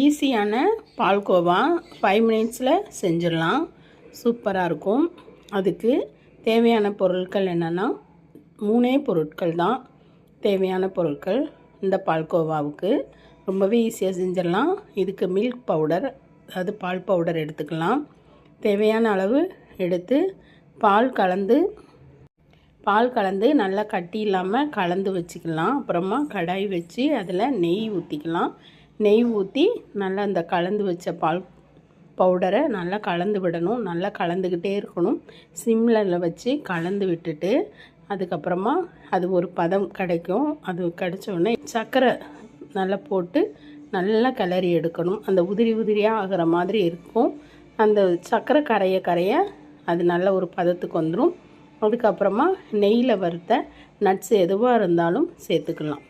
ஈஸியான பால்கோவா 5 மினிட்ஸில் செஞ்சிடலாம். சூப்பராக இருக்கும். அதுக்கு தேவையான பொருட்கள் என்னென்னா 3 பொருட்கள் தான் தேவையான பொருட்கள். இந்த பால்கோவாவுக்கு ரொம்பவே ஈஸியாக செஞ்சிடலாம். இதுக்கு மில்க் பவுடர், அதாவது பால் பவுடர் எடுத்துக்கலாம். தேவையான அளவு எடுத்து பால் கலந்து நல்லா கட்டி இல்லாமல் கலந்து வச்சுக்கலாம். அப்புறமா கடாய் வச்சு அதில் நெய் ஊற்றிக்கலாம். நெய் ஊற்றி நல்லா அந்த கலந்து வச்ச பால் பவுடரை நல்லா கலந்து விடணும். நல்லா கலந்துக்கிட்டே இருக்கணும். சிம்மில் வச்சு கலந்து விட்டுட்டு அதுக்கப்புறமா அது ஒரு பதம் கிடைக்கும். அது கிடைச்சோடனே சர்க்கரை நல்லா போட்டு நல்லா கிளறி எடுக்கணும். அந்த உதிரியாக ஆகிற மாதிரி இருக்கும். அந்த சர்க்கரை கரைய அது நல்ல ஒரு பதத்துக்கு வந்துடும். அதுக்கப்புறமா நெய்யில் வறுத்த நட்ஸ் எதுவாக இருந்தாலும் சேர்த்துக்கலாம்.